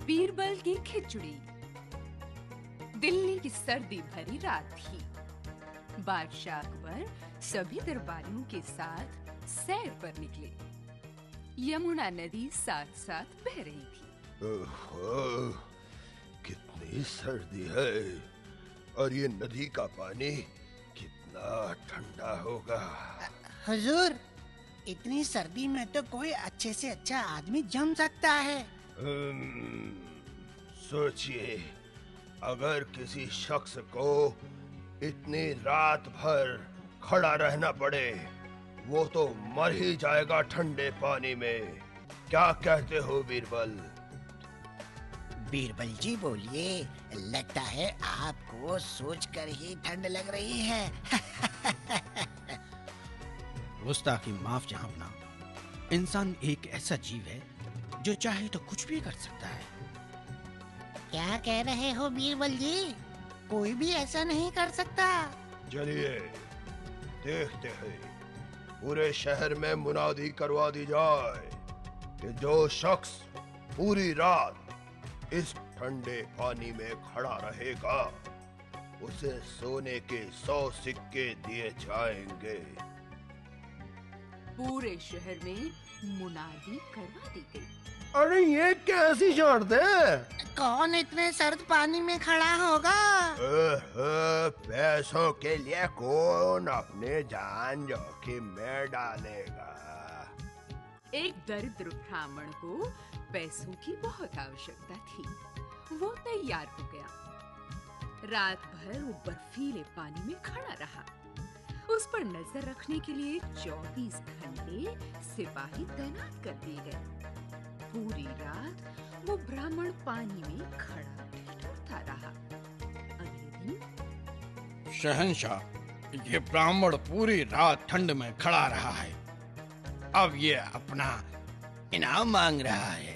बीरबल की खिचड़ी। दिल्ली की सर्दी भरी रात थी। बादशाह अकबर सभी दरबारियों के साथ सैर पर निकले। यमुना नदी साथ साथ बह रही थी। ओहो, कितनी सर्दी है और ये नदी का पानी कितना ठंडा होगा। हुजूर, इतनी सर्दी में तो कोई अच्छे से अच्छा आदमी जम सकता है। सोचिए, अगर किसी शख्स को इतनी रात भर खड़ा रहना पड़े, वो तो मर ही जाएगा ठंडे पानी में। क्या कहते हो बीरबल? बीरबल जी बोलिए, लगता है आपको सोचकर ही ठंड लग रही है। गुस्ताखी माफ जहांपना। इंसान एक ऐसा जीव है जो चाहे तो कुछ भी कर सकता है। क्या कह रहे हो बीरबल जी? कोई भी ऐसा नहीं कर सकता। चलिए देखते हैं, पूरे शहर में मुनादी करवा दी जाए कि जो शख्स पूरी रात इस ठंडे पानी में खड़ा रहेगा, उसे सोने के 100 सिक्के दिए जाएंगे। पूरे शहर में मुनादी करवा दी गई। अरे ये कैसी शर्त है? कौन इतने सर्द पानी में खड़ा होगा? पैसों के लिए कौन अपने जान जोखिम में डालेगा? एक दरिद्र ब्राह्मण को पैसों की बहुत आवश्यकता थी। वो तैयार हो गया। रात भर वो बर्फीले पानी में खड़ा रहा। उस पर नजर रखने के लिए 24 घंटे सिपाही तैनात कर दिए गए। पूरी रात वो ब्राह्मण पानी में खड़ा ठिठुरता रहा। अगले दिन, शहंशाह, ये ब्राह्मण पूरी रात ठंड में खड़ा रहा है। अब ये अपना इनाम मांग रहा है।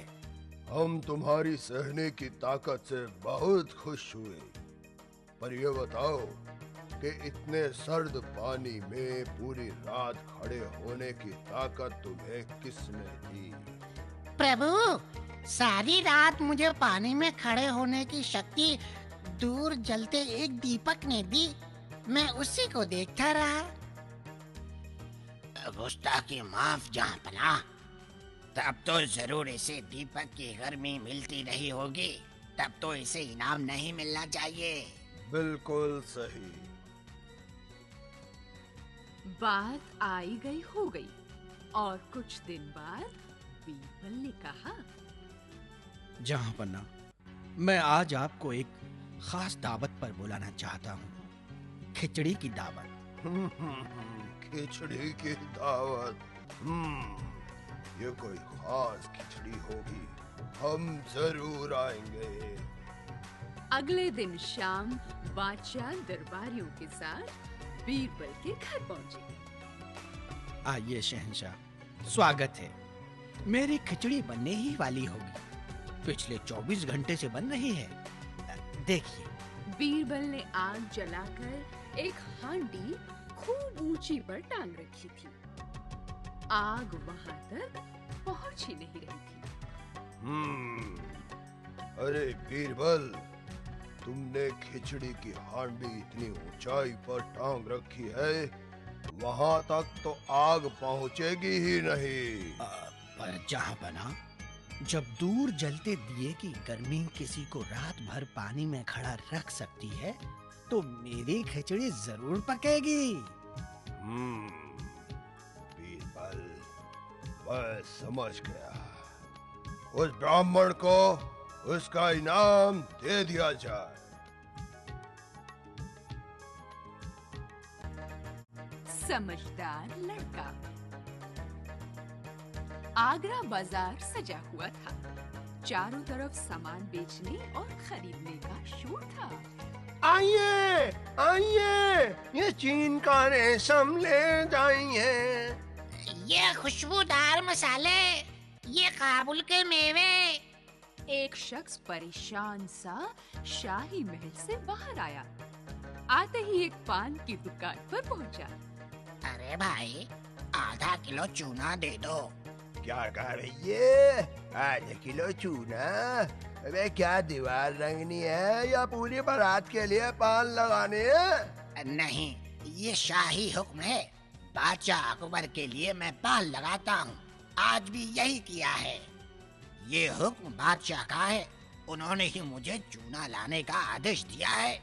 हम तुम्हारी सहने की ताकत से बहुत खुश हुए, पर ये बताओ कि इतने सर्द पानी में पूरी रात खड़े होने की ताकत तुम्हें किसने दी? प्रभु, सारी रात मुझे पानी में खड़े होने की शक्ति दूर जलते एक दीपक ने दी। मैं उसी को देखता रहा। गुस्ताखी माफ जहांपना। तब तो जरूर इसे दीपक की गर्मी मिलती रही होगी। तब तो इसे इनाम नहीं मिलना चाहिए। बिल्कुल सही। बात आई गई हो गई और कुछ दिन बाद बीरबल ने कहा, जहांपना, मैं आज आपको एक खास दावत पर बुलाना चाहता हूँ। खिचड़ी की दावत। खिचड़ी की दावत। ये कोई खास खिचड़ी होगी। हम जरूर आएंगे। अगले दिन शाम बादशाह दरबारियों के साथ बीरबल के घर पहुंचे। आइए शहंशाह, स्वागत है। मेरी खिचड़ी बनने ही वाली होगी। पिछले 24 घंटे से बन रही है। देखिए। बीरबल ने आग जलाकर एक हांडी खूब ऊंची पर टांग रखी थी। आग वहां तक पहुंच ही नहीं रही थी। अरे बीरबल, तुमने खिचड़ी की हांडी इतनी ऊंचाई पर टांग रखी है, वहां तक तो आग पहुंचेगी ही नहीं। पर जहांपना, जब दूर जलते दिए की गर्मी किसी को रात भर पानी में खड़ा रख सकती है, तो मेरी खिचड़ी जरूर पकेगी। बीरबल, मैं समझ गया। उस ब्राह्मण को उसका इनाम दे दिया जाए। समझदार लड़का। आगरा बाजार सजा हुआ था। चारों तरफ सामान बेचने और खरीदने का शोर था। आइए, आइए, ये चीन का रेशम ले जाइए। ये खुशबूदार मसाले, ये काबुल के मेवे। एक शख्स परेशान सा शाही महल से बाहर आया। आते ही एक पान की दुकान पर पहुंचा। अरे भाई, आधा किलो चूना दे दो। क्या कह रही है? आधा किलो चूना? अबे क्या दीवार रंगनी है या पूरी बारात के लिए पान लगाने हैं? नहीं, ये शाही हुक्म है। बादशाह अकबर के लिए मैं पान लगाता हूँ। आज भी यही किया है। ये हुक्म बादशाह का है। उन्होंने ही मुझे चूना लाने का आदेश दिया है।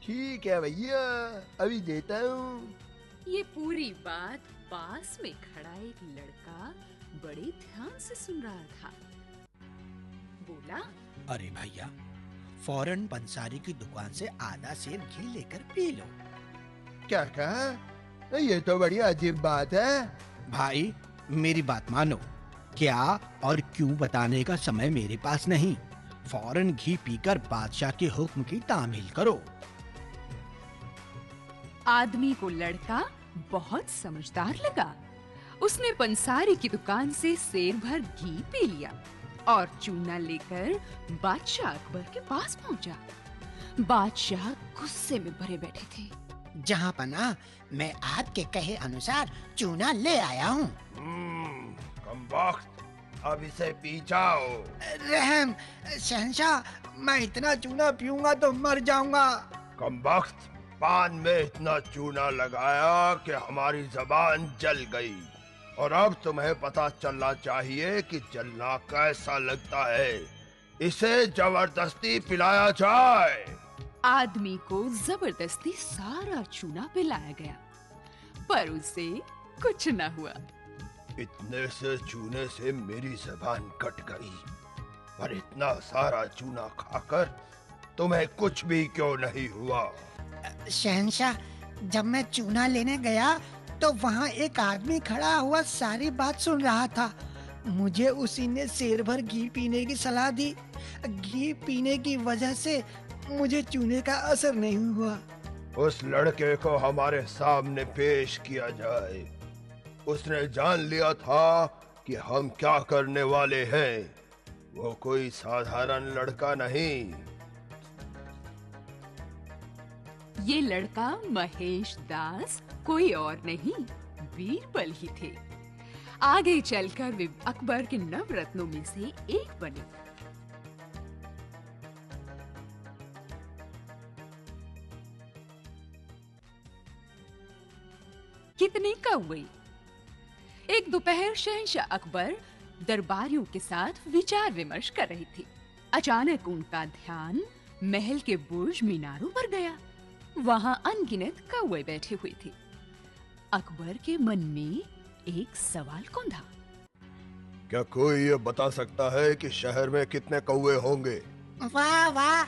ठीक है भैया, अभी देता हूँ। ये पूरी बात पास में खड़ा एक लड़का बड़े ध्यान से सुन रहा था। बोला, अरे भैया, फौरन पंसारी की दुकान से आधा सेर घी लेकर पी लो। क्या कहा? ये तो बड़ी अजीब बात है। भाई, मेरी बात मानो। क्या और क्यों बताने का समय मेरे पास नहीं। फौरन घी पीकर बादशाह के हुक्म की तामील करो। आदमी को लड़का बहुत समझदार लगा। उसने पंसारी की दुकान से सेर भर घी पी लिया और चूना लेकर बादशाह अकबर के पास पहुंचा। बादशाह गुस्से में भरे बैठे थे। जहाँ पना, मैं आपके कहे अनुसार चूना ले आया हूँ। कमबख्त, अब इसे पी जाओ। रहम शहंशाह, मैं इतना चूना पीऊंगा तो मर जाऊंगा। कमबख्त, पान में इतना चूना लगाया कि हमारी जबान जल गई और अब तुम्हें पता चलना चाहिए कि जलना कैसा लगता है। इसे जबरदस्ती पिलाया जाए। आदमी को जबरदस्ती सारा चूना पिलाया गया, पर उसे कुछ न हुआ। इतने से चूने से मेरी जबान कट गई, पर इतना सारा चूना खाकर तुम्हें कुछ भी क्यों नहीं हुआ? शहंशाह, जब मैं चूना लेने गया तो वहाँ एक आदमी खड़ा हुआ सारी बात सुन रहा था। मुझे उसी ने सेर भर घी पीने की सलाह दी। घी पीने की वजह से मुझे चूने का असर नहीं हुआ। उस लड़के को हमारे सामने पेश किया जाए। उसने जान लिया था कि हम क्या करने वाले हैं। वो कोई साधारण लड़का नहीं। ये लड़का महेश दास कोई और नहीं, बीरबल ही थे। आगे चलकर वे अकबर के नवरत्नों में से एक बने। कितने कौवे। एक दोपहर शहंशाह अकबर दरबारियों के साथ विचार विमर्श कर रहे थे। अचानक उनका ध्यान महल के बुर्ज मीनारों पर गया। वहां अनगिनत कौवे बैठे हुए थे। अकबर के मन में एक सवाल कौंधा। क्या कोई ये बता सकता है कि शहर में कितने कौवे होंगे? वाह वाह,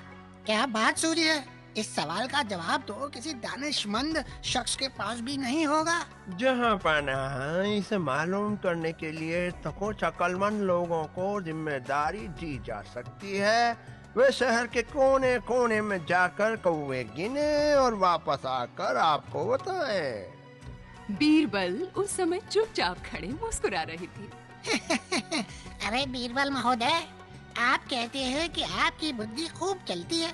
क्या बात सूर्य। इस सवाल का जवाब तो किसी दानिशमंद शख्स के पास भी नहीं होगा। जहाँ पाना, इसे मालूम करने के लिए तो कुछ अक्लमंद लोगों को जिम्मेदारी दी जा सकती है। वे शहर के कोने कोने में जाकर कौवे गिने और वापस आकर आपको बताएं। बीरबल उस समय चुपचाप खड़े मुस्कुरा रहे थे। अरे बीरबल महोदय, आप कहते हैं कि आपकी बुद्धि खूब चलती है,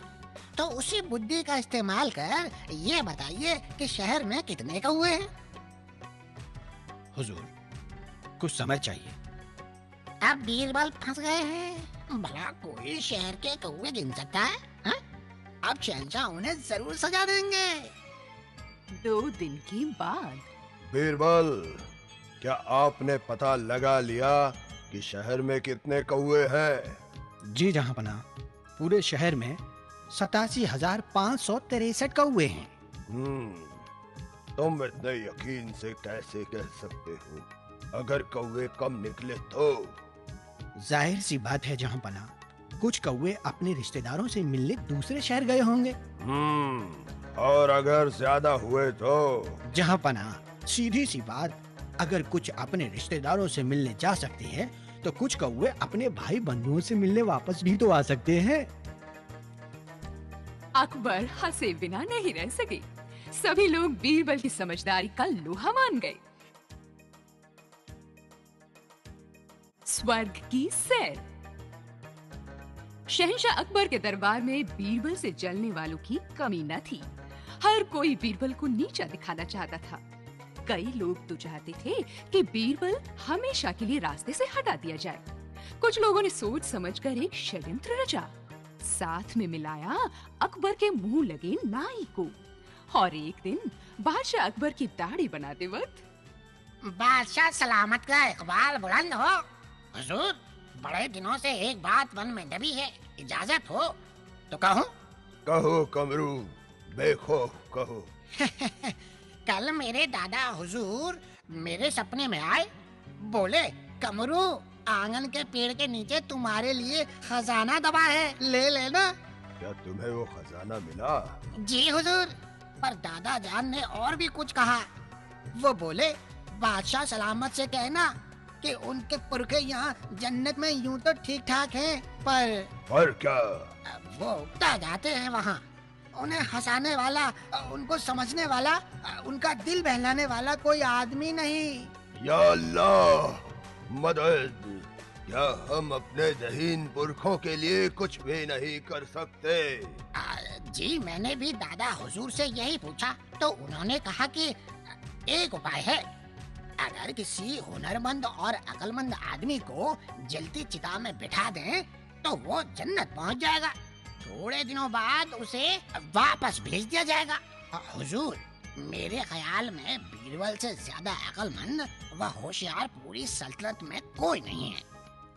तो उसी बुद्धि का इस्तेमाल कर ये बताइए कि शहर में कितने कौवे हैं? हुजूर, कुछ समय चाहिए। अब बीरबल फंस गए हैं। भला कोई शहर के कौवे गिन सकता है? हा? अब शहंशाह उन्हें जरूर सजा देंगे। 2 दिन के बाद बीरबल, क्या आपने पता लगा लिया कि शहर में कितने कौवे हैं? जी जहांपना, पूरे शहर में 87,563 कौवे हैं। तुम इतने यकीन से कैसे कह सकते हो? अगर कौवे कम निकले तो? जाहिर सी बात है जहांपना, कुछ कौवे अपने रिश्तेदारों से मिलने दूसरे शहर गए होंगे। और अगर ज्यादा हुए तो? जहांपना, सीधी सी बात, अगर कुछ अपने रिश्तेदारों से मिलने जा सकते हैं तो कुछ कौवे अपने भाई बंधुओं से मिलने वापस भी तो आ सकते हैं। अकबर हंसे बिना नहीं रह सके। सभी लोग बीरबल की समझदारी का लोहा मान गए। स्वर्ग की सैर। शहंशाह अकबर के दरबार में बीरबल से जलने वालों की कमी न थी। हर कोई बीरबल को नीचा दिखाना चाहता था। कई लोग तो चाहते थे कि बीरबल हमेशा के लिए रास्ते से हटा दिया जाए। कुछ लोगों ने सोच समझकर एक षड्यंत्र रचा साथ में मिलाया अकबर के मुंह लगे नाई को। और एक दिन बादशाह अकबर की दाढ़ी बनाते वक्त, बादशाह सलामत का इकबाल बुलंद हो। हुजूर, बड़े दिनों से एक बात मन में दबी है, इजाजत हो तो कहूँ? कहो कमरू, बेखौफ कहो। कल मेरे दादा हुजूर मेरे सपने में आए, बोले कमरू, आंगन के पेड़ के नीचे तुम्हारे लिए खजाना दबा है, ले लेना। क्या तुम्हें वो खजाना मिला? जी हुजूर। पर दादा जान ने और भी कुछ कहा। वो बोले बादशाह सलामत से कहना कि उनके पुरखे यहाँ जन्नत में यूं तो ठीक ठाक हैं, पर क्या? वो उगता जाते हैं वहाँ। उन्हें हंसाने वाला, उनको समझने वाला, उनका दिल बहलाने वाला कोई आदमी नहीं। या अल्लाह मदद! क्या हम अपने दहीन पुरखों के लिए कुछ भी नहीं कर सकते? जी मैंने भी दादा हुजूर से यही पूछा, तो उन्होंने कहा कि एक उपाय है। अगर किसी हुनरमंद और अक्लमंद आदमी को जलती चिता में बिठा दें तो वो जन्नत पहुंच जाएगा। थोड़े दिनों बाद उसे वापस भेज दिया जाएगा। हुजूर, मेरे ख्याल में बीरबल से ज्यादा अक्लमंद व होशियार पूरी सल्तनत में कोई नहीं है,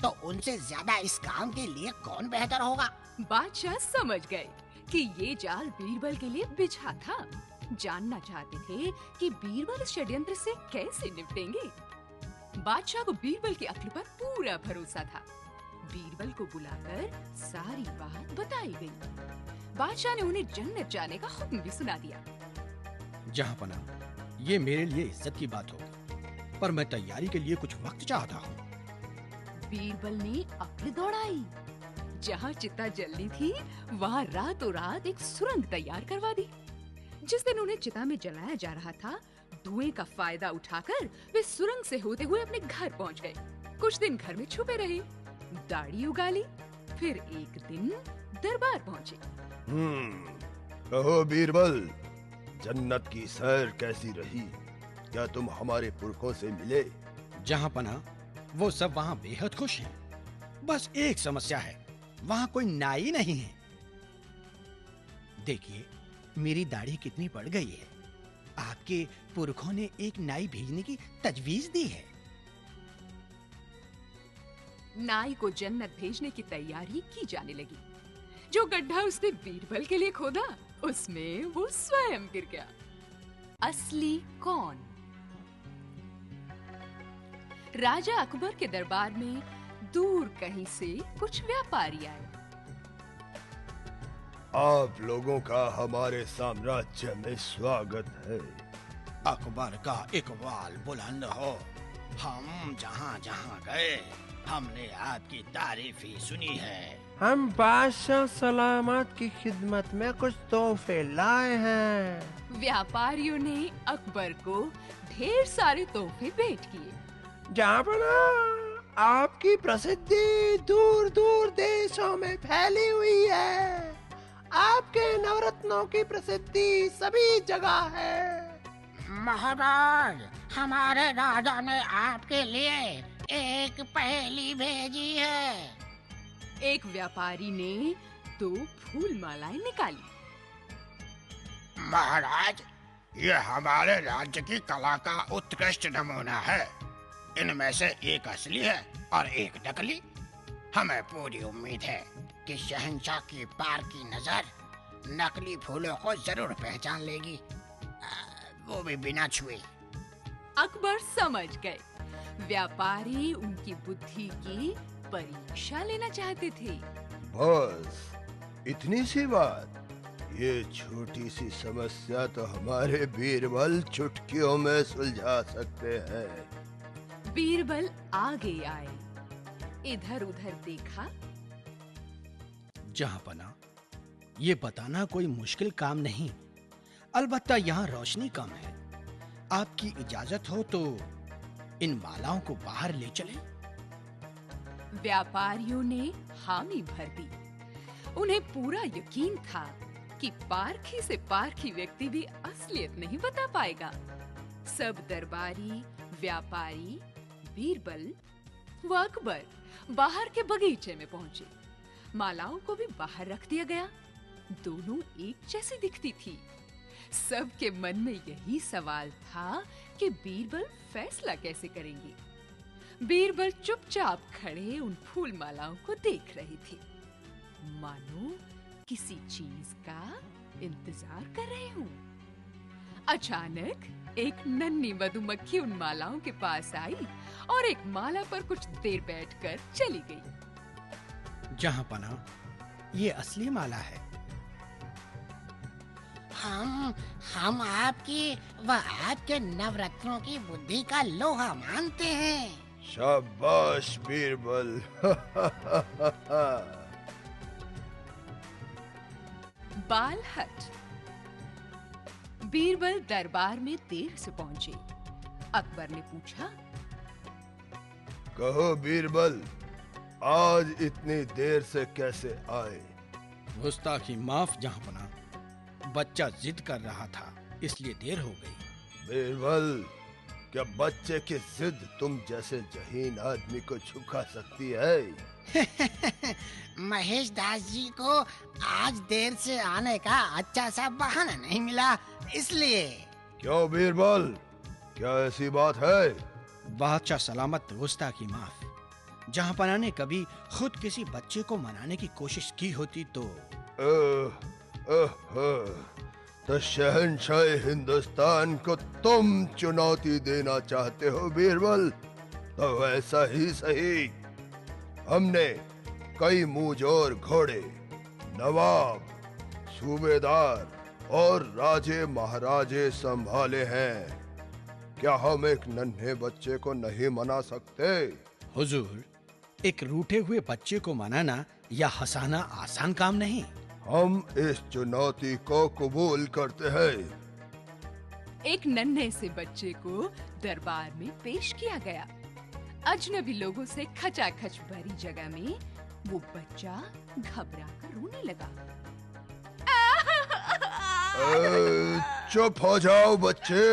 तो उनसे ज्यादा इस काम के लिए कौन बेहतर होगा? बादशाह समझ गए कि ये जाल बीरबल के लिए बिछा था। जानना चाहते थे कि बीरबल इस षड्यंत्र से कैसे निपटेंगे। बादशाह को बीरबल की अक्ल पर पूरा भरोसा था। बीरबल को बुलाकर सारी बात बताई गई। बादशाह ने उन्हें जन्नत जाने का हुक्म भी सुना दिया। जहाँ पना, ये मेरे लिए इज्जत की बात होगी, पर मैं तैयारी के लिए कुछ वक्त चाहता हूँ। बीरबल ने अक्ल दौड़ाई। जहाँ चिता जलनी थी वहाँ रातों रात एक सुरंग तैयार करवा दी। जिस दिन उन्हें चिता में जलाया जा रहा था, धुएं का फायदा उठाकर वे सुरंग से होते हुए अपने घर पहुँच गए। कुछ दिन घर में छुपे रहे, दाढ़ी उगा ली, फिर एक दिन दरबार पहुँचे। कहो बीरबल, जन्नत की सैर कैसी रही? क्या तुम हमारे पुरखों से मिले? जहाँ पना, वो सब वहाँ बेहद खुश हैं। बस एक समस्या है, वहाँ कोई नाई नहीं है। देखिए मेरी दाढ़ी कितनी बढ़ गई है। आपके पुरखों ने एक नाई भेजने की तजवीज दी है। नाई को जन्नत भेजने की तैयारी की जाने लगी। जो गड्ढा उसने बीरबल के लिए खोदा, उसमें वो स्वयं गिर गया। असली कौन? राजा अकबर के दरबार में दूर कहीं से कुछ व्यापारी आए। आप लोगों का हमारे साम्राज्य में स्वागत है। अकबर का इकबाल बुलंद हो। हम जहाँ जहाँ गए हमने आपकी तारीफ ही सुनी है। हम बादशाह सलामत की खिदमत में कुछ तोहफे लाए हैं। व्यापारियों ने अकबर को ढेर सारे तोहफे भेंट किए। जहाँ पर आपकी प्रसिद्धि दूर दूर देशों में फैली हुई है। आपके नवरत्नों की प्रसिद्धि सभी जगह है। महाराज, हमारे राजा ने आपके लिए एक पहेली भेजी है। एक व्यापारी ने 2 फूल मालाएं निकाली। महाराज, ये हमारे राज्य की कला का उत्कृष्ट नमूना है। इनमें से एक असली है और एक नकली। हमें पूरी उम्मीद है कि शहंशाह की पार की नजर नकली फूलों को जरूर पहचान लेगी, वो भी बिना छुए। अकबर समझ गए व्यापारी उनकी बुद्धि की परीक्षा लेना चाहते थे। बस इतनी सी बात? ये छोटी सी समस्या तो हमारे बीरबल चुटकियों में सुलझा सकते हैं। बीरबल आगे आए, इधर उधर देखा। जहाँ पना, ये बताना कोई मुश्किल काम नहीं, अलबत्ता यहाँ रोशनी कम है। आपकी इजाजत हो तो इन मालाओं को बाहर ले चलें। व्यापारियों ने हामी भर दी। उन्हें पूरा यकीन था कि पारखी से पारखी व्यक्ति भी असलियत नहीं बता पाएगा। सब दरबारी, व्यापारी, बीरबल व अकबर बाहर के बगीचे में पहुंचे। मालाओं को भी बाहर रख दिया गया। दोनों एक जैसी दिखती थी। सबके मन में यही सवाल था कि बीरबल फैसला कैसे करेंगे। बीरबल चुपचाप खड़े उन फूल मालाओं को देख रहे थे, मानो किसी चीज का इंतजार कर रहे हूं। अचानक एक नन्ही मधुमक्खी उन मालाओं के पास आई और एक माला पर कुछ देर बैठकर चली गई। जहांपना, ये असली माला है। हम आपकी व आपके नवरत्नों की बुद्धि का लोहा मानते हैं। शाबाश बीरबल। बालहट। बीरबल दरबार में देर से पहुंचे। अकबर ने पूछा, कहो बीरबल, आज इतनी देर से कैसे आए? गुस्ताखी माफ जहांपना, बच्चा जिद कर रहा था इसलिए देर हो गई। बीरबल, क्या बच्चे की जिद तुम जैसे जहीन आदमी को झुका सकती है? महेश दास जी को आज देर से आने का अच्छा सा बहाना नहीं मिला, इसलिए। क्यों बीरबल, क्या ऐसी बात है? बादशाह सलामत, गुस्ताखी माफ। जहांपना ने कभी खुद किसी बच्चे को मनाने की कोशिश की होती तो तो शहंशाह हिंदुस्तान को तुम चुनौती देना चाहते हो बीरबल? तो वैसा ही सही। हमने कई मुंहजोर घोड़े, नवाब, सूबेदार और राजे महाराजे संभाले हैं। क्या हम एक नन्हे बच्चे को नहीं मना सकते? हुजूर, एक रूठे हुए बच्चे को मनाना या हंसाना आसान काम नहीं। हम इस चुनौती को कबूल करते हैं। एक नन्हे से बच्चे को दरबार में पेश किया गया। अजनबी लोगों से खचाखच भरी जगह में वो बच्चा घबराकर रोने लगा। चुप हो जाओ बच्चे।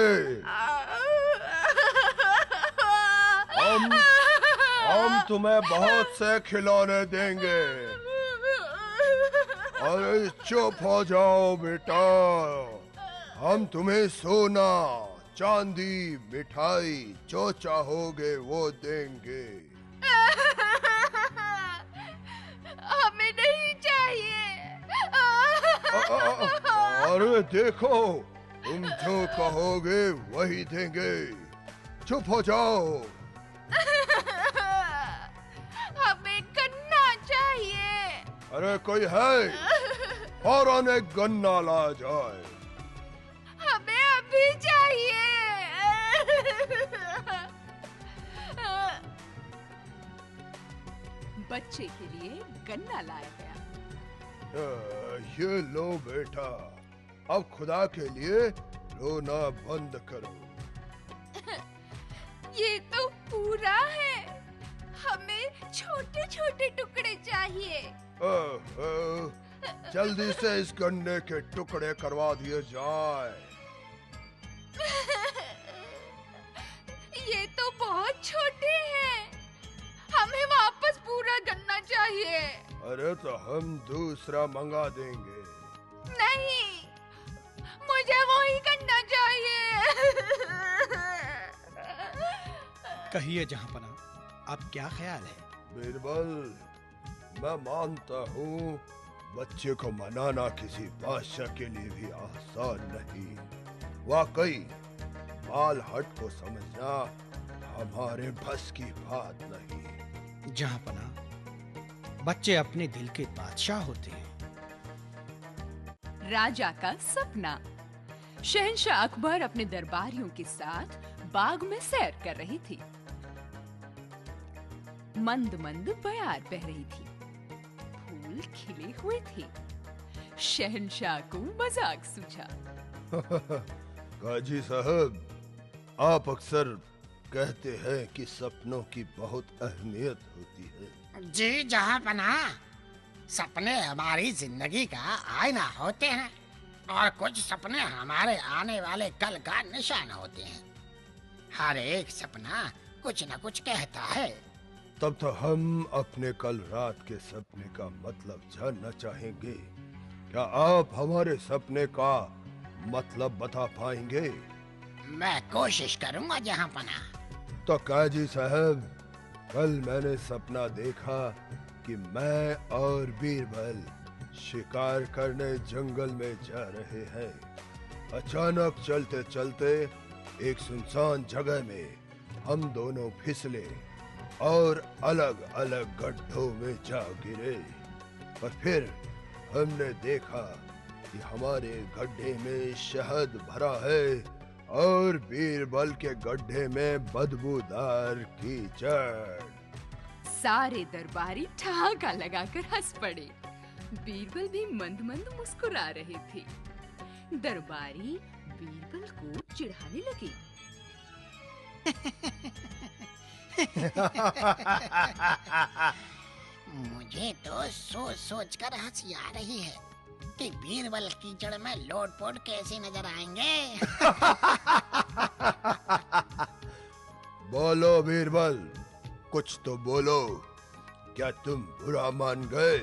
हम तुम्हें बहुत से खिलौने देंगे। अरे चुप हो जाओ बेटा, हम तुम्हें सोना, चांदी, मिठाई जो चाहोगे वो देंगे। हमें नहीं चाहिए। अरे देखो, तुम जो कहोगे वही देंगे। चुप हो जाओ। हमें गन्ना चाहिए। अरे कोई है? फौरन एक गन्ना ला जाए। हमें अभी चाहिए। बच्चे के लिए गन्ना लाया गया। ये लो बेटा, अब खुदा के लिए रोना बंद करो। ये तो पूरा है। हमें छोटे छोटे टुकड़े चाहिए। जल्दी से इस गन्ने के टुकड़े करवा दिए जाए। ये तो बहुत छोटे हैं। हमें वापस पूरा गन्ना चाहिए। अरे तो हम दूसरा मंगा देंगे। नहीं, मुझे वही गन्ना चाहिए। कहिए जहांपना, अब क्या ख्याल है? बीरबल, मैं मानता हूँ बच्चे को मनाना किसी बादशाह के लिए भी आसान नहीं। वाकई बालहट को समझना हमारे बस की बात नहीं। जहांपना, बच्चे अपने दिल के बादशाह होते हैं। राजा का सपना। शहंशाह अकबर अपने दरबारियों के साथ बाग में सैर कर रही थी। मंद मंद बयार बह रही थी। फूल खिले हुए थे। शहंशाह को मजाक सूझा। काजी साहब, आप अक्सर कहते हैं कि सपनों की बहुत अहमियत होती है। जी जहांपना, सपने हमारी जिंदगी का आईना होते हैं और कुछ सपने हमारे आने वाले कल का निशान होते हैं। हर एक सपना कुछ न कुछ कहता है। तब तो हम अपने कल रात के सपने का मतलब जानना चाहेंगे। क्या आप हमारे सपने का मतलब बता पाएंगे? मैं कोशिश करूंगा जहाँपना। तो काजी साहब, कल मैंने सपना देखा कि मैं और बीरबल शिकार करने जंगल में जा रहे हैं। अचानक चलते चलते एक सुनसान जगह में हम दोनों फिसले और अलग अलग गड्ढों में जा गिरे। और फिर हमने देखा कि हमारे गड्ढे में शहद भरा है और बीरबल के गड्ढे में बदबूदार कीचड़। सारे दरबारी ठहाका लगाकर हंस पड़े। बीरबल भी मंद मंद मुस्कुरा रहे थे। दरबारी बीरबल को चिढ़ाने लगे। मुझे तो सोच सोच कर हंसी आ रही है कि बीरबल कीचड़ में लोट-पोट कैसे नजर आएंगे। बोलो बीरबल, कुछ तो बोलो। क्या तुम बुरा मान गए,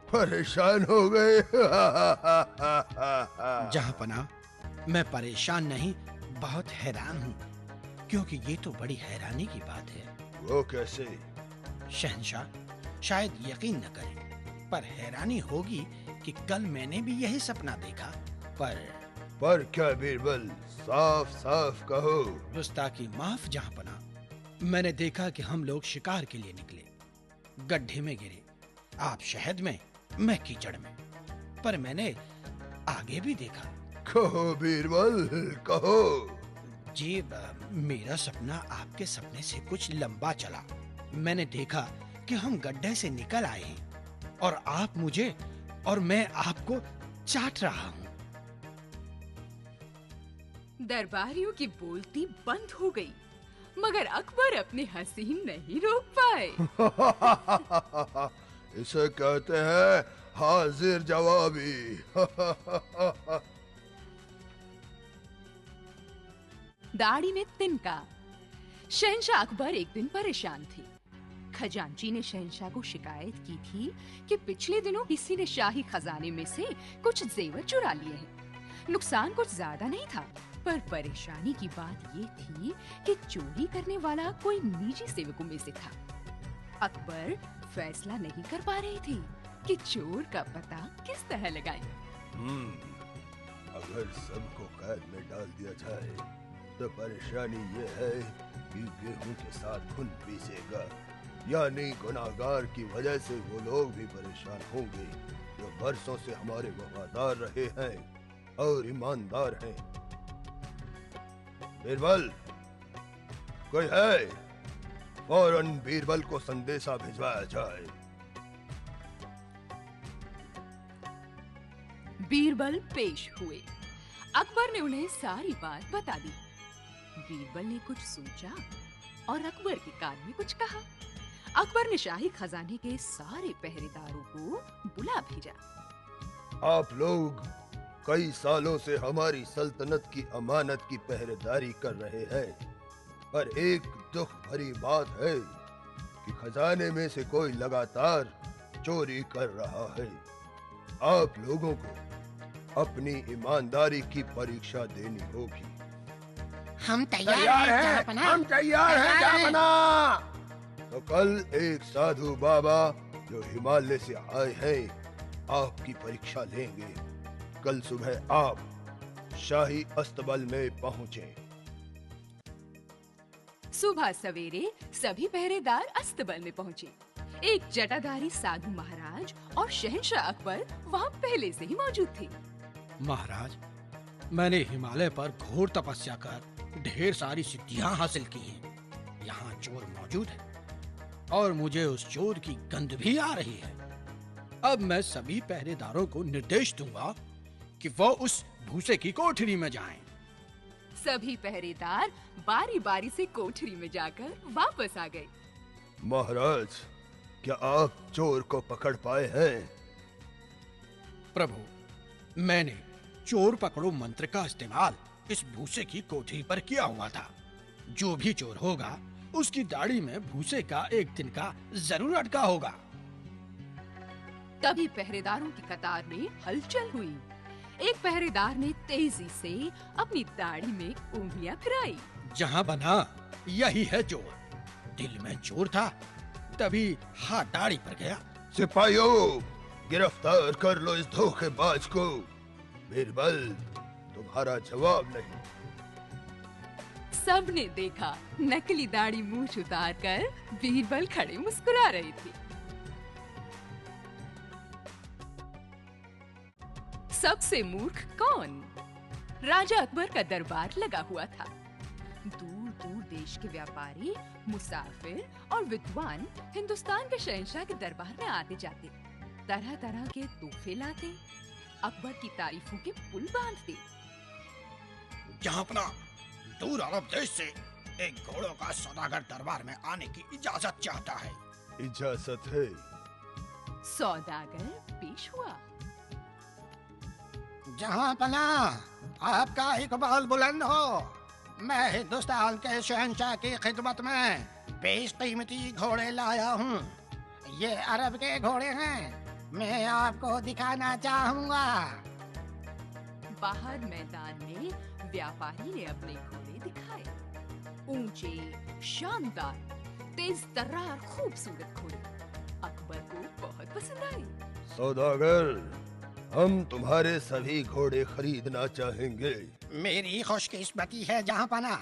परेशान हो गए? जहाँपना, मैं परेशान नहीं, बहुत हैरान हूँ, क्योंकि ये तो बड़ी हैरानी की बात है। वो कैसे? शहंशाह, शायद यकीन न करें, पर हैरानी होगी कि कल मैंने भी यही सपना देखा। पर क्या बीरबल, साफ साफ कहो। गुस्ताखी माफ जहाँपना, मैंने देखा कि हम लोग शिकार के लिए निकले, गड्ढे में गिरे, आप शहद में, मैं कीचड़ में। पर मैंने आगे भी देखा। कहो बीरबल, कहो। जी, मेरा सपना आपके सपने से कुछ लंबा चला। मैंने देखा कि हम गड्ढे से निकल आए हैं और आप मुझे और मैं आपको चाट रहा हूँ। दरबारियों की बोलती बंद हो गई, मगर अकबर अपनी हंसी नहीं रोक पाए। इसे कहते हैं हाजिर जवाबी। दाढ़ी में तिनका। शहंशाह अकबर एक दिन परेशान थे। खजांची ने शहंशाह को शिकायत की थी कि पिछले दिनों किसी ने शाही खजाने में से कुछ जेवर चुरा लिए हैं। नुकसान कुछ ज्यादा नहीं था, पर परेशानी की बात ये थी कि चोरी करने वाला कोई निजी सेवकों में से था। अकबर फैसला नहीं कर पा रहे थे कि चोर का पता किस तरह लगाएं। अगर सबको कैद में डाल दिया जाए तो परेशानी ये है कि गेहूं के साथ खून पीसेगा, यानी गुनाहगार की वजह से वो लोग भी परेशान होंगे जो बरसों से हमारे वफादार रहे हैं और ईमानदार हैं। बीरबल, कोई है? फौरन बीरबल को संदेशा भिजवाया जाए। बीरबल पेश हुए। अकबर ने उन्हें सारी बात बता दी। बीरबल ने कुछ सोचा और अकबर के कान में कुछ कहा। अकबर ने शाही खजाने के सारे पहरेदारों को बुला भेजा। आप लोग कई सालों से हमारी सल्तनत की अमानत की पहरेदारी कर रहे हैं, पर एक दुख भरी बात है कि खजाने में से कोई लगातार चोरी कर रहा है। आप लोगों को अपनी ईमानदारी की परीक्षा देनी होगी। हम तैयार हैं जहाँपना। हम तैयार हैं जहाँपना। तो कल एक साधु बाबा जो हिमालय से आए हैं आपकी परीक्षा लेंगे। कल सुबह आप शाही अस्तबल में पहुँचे। सुबह सवेरे सभी पहरेदार अस्तबल में पहुँचे। एक जटाधारी साधु महाराज और शहंशाह अकबर वहाँ पहले से ही मौजूद थे। महाराज, मैंने हिमालय पर घोर तपस्या कर ढेर सारी सिद्धियां हासिल की हैं। यहाँ चोर मौजूद है और मुझे उस चोर की गंध भी आ रही है। अब मैं सभी पहरेदारों को निर्देश दूंगा कि वो उस भूसे की कोठरी में जाएं। सभी पहरेदार बारी बारी से कोठरी में जाकर वापस आ गए। महाराज, क्या आप चोर को पकड़ पाए हैं? प्रभु, मैंने चोर पकड़ो मंत्र का इस्तेमाल इस भूसे की कोठरी पर किया हुआ था। जो भी चोर होगा उसकी दाढ़ी में भूसे का एक तिनका जरूर अटका होगा। तभी पहरेदारों की कतार में हलचल हुई। एक पहरेदार ने तेजी से अपनी दाढ़ी में उंगलियां फिराई। जहाँ बना यही है चोर। दिल में चोर था, तभी हाथ दाढ़ी पर गया। सिपाहियों, गिरफ्तार कर लो इस धोखेबाज को। बीरबल, तुम्हारा जवाब नहीं। सबने देखा नकली दाढ़ी मूंछ उतार कर बीरबल खड़े मुस्कुरा रही थी। सबसे मूर्ख कौन? राजा अकबर का दरबार लगा हुआ था। दूर दूर देश के व्यापारी, मुसाफिर और विद्वान हिंदुस्तान के शहंशाह के दरबार में आते जाते, तरह तरह के तोहफे लाते, अकबर की तारीफों के पुल बांधते। जहाँ अपना दूर अरब देश से एक घोड़ों का सौदागर दरबार में आने की इजाजत चाहता है। इजाजत है। सौदागर पेश हुआ। जहाँ पना आपका इकबाल बुलंद हो। मैं हिंदुस्तान के शहंशाह की खिदमत में बेशकीमती घोड़े लाया हूँ। ये अरब के घोड़े हैं, मैं आपको दिखाना चाहूँगा। बाहर मैदान में व्यापारी ने अपने घोड़े दिखाए। ऊंचे, शानदार, तेज तर्रार, खूबसूरत घोड़े अकबर को बहुत पसंद आए। सौदागर, हम तुम्हारे सभी घोड़े खरीदना चाहेंगे। मेरी खुशकिस्मती है जहाँ पना,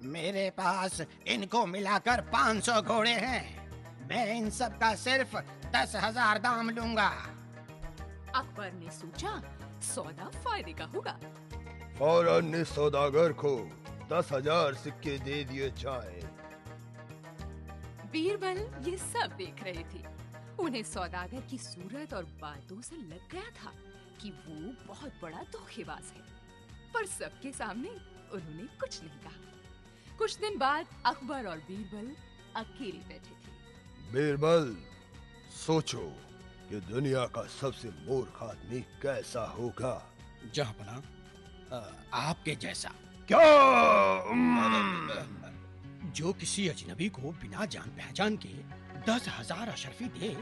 मेरे पास इनको मिलाकर 500 घोड़े हैं। मैं इन सब का सिर्फ 10,000 दाम लूंगा। अकबर ने सोचा सौदा फायदे का होगा। फौरन इस सौदागर को 10,000 सिक्के दे दिए जाएं। बीरबल ये सब देख रहे थे। उन्हें सौदागर की सूरत और बातों से लग गया था कि वो बहुत बड़ा धोखेबाज है, पर सबके सामने उन्होंने कुछ नहीं कहा। कुछ दिन बाद अकबर और बीरबल अकेले बैठे थे। बीरबल, सोचो कि दुनिया का सबसे मूर्ख आदमी कैसा होगा। जहाँ पना आपके जैसा। क्या? जो किसी अजनबी को बिना जान पहचान के 10,000 अशरफी दे,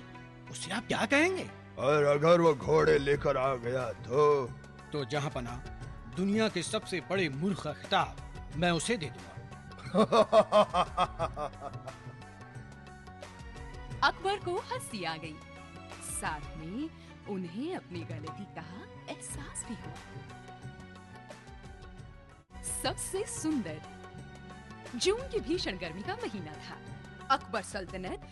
उसे आप क्या कहेंगे? और अगर वो घोड़े लेकर आ गया तो जहाँ पना दुनिया के सबसे बड़े मूर्ख का खिताब मैं उसे दे दूंगा। अकबर को हंसी आ गई, साथ में उन्हें अपनी गलती का एहसास भी हुआ। सबसे सुंदर। जून की भीषण गर्मी का महीना था। अकबर सल्तनत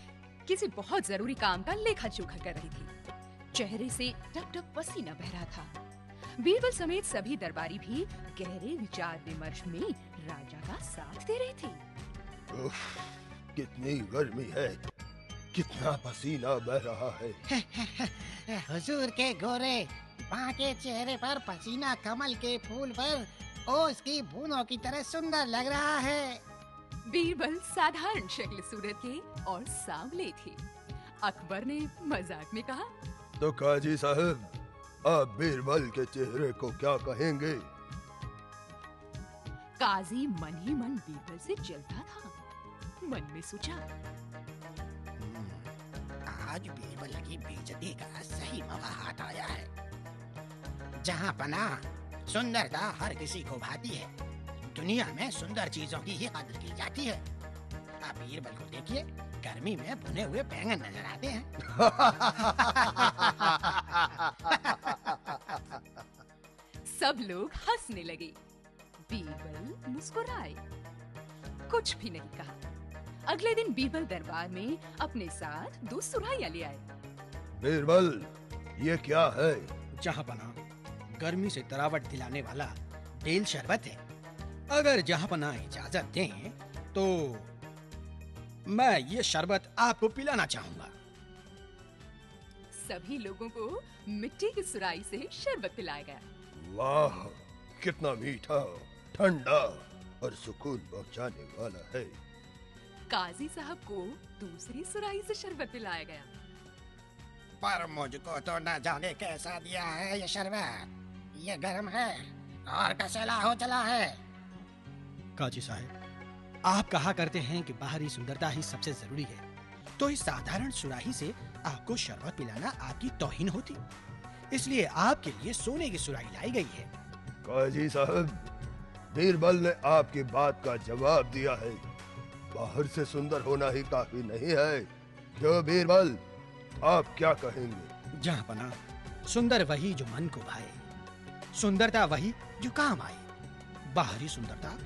किसी बहुत जरूरी काम का लेखा जोखा कर रही थी। चेहरे से टप टप पसीना बह रहा था। बीरबल समेत सभी दरबारी भी गहरे विचार विमर्श में राजा का साथ दे रहे थे। उफ, कितनी गर्मी है, कितना पसीना बह रहा है। हुजूर के गोरे बांके चेहरे पर पसीना कमल के फूल पर ओस की बूंदों की तरह सुंदर लग रहा है। बीरबल साधारण शक्ल सूरत के और सांवले थे। अकबर ने मजाक में कहा, तो काजी साहब, आप बीरबल के चेहरे को क्या कहेंगे? काजी मन ही मन बीरबल से जलता था। मन में सोचा, आज बीरबल की बेइज्जती का सही मौका हाथ आया है। जहाँ पना सुंदरता हर किसी को भाती है। दुनिया में सुंदर चीजों की ही कदर की जाती है। आप बीरबल को देखिए, गर्मी में भुने हुए बैंगन नजर आते हैं। सब लोग हंसने लगे। बीरबल मुस्कुराए, कुछ भी नहीं कहा। अगले दिन बीरबल दरबार में अपने साथ 2 सुराहियां ले आए। बीरबल, ये क्या है? जहाँ पना गर्मी से तरावट दिलाने वाला बेल शरबत है। अगर जहाँ पना इजाजत दें तो मैं ये शरबत आपको पिलाना चाहूंगा। सभी लोगों को मिट्टी की सुराही से शरबत पिलाया गया। वाह, कितना मीठा, ठंडा और सुकून पहुंचाने वाला है। काजी साहब को दूसरी सुराही से शरबत पिलाया गया। पर मुझको तो न जाने कैसा दिया है ये शरबत। ये गर्म है और कसैला हो चला है। काजी साहब, आप कहा करते हैं कि बाहरी सुंदरता ही सबसे जरूरी है, तो इस साधारण सुराही से आपको शरबत पिलाना आपकी तौहीन होती। इसलिए आपके लिए सोने की सुराही लाई गई है। काजी साहब, बीरबल ने आपकी बात का जवाब दिया है। बाहर से सुंदर होना ही काफी नहीं है। क्यों बीरबल, आप क्या कहेंगे? जहांपना, सुंदर वही जो मन को भाए, सुंदरता वही जो काम आए। बाहरी सुंदरता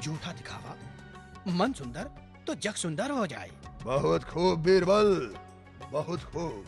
झूठा दिखावा, मन सुंदर तो जग सुंदर हो जाए। बहुत खूब बीरबल, बहुत खूब।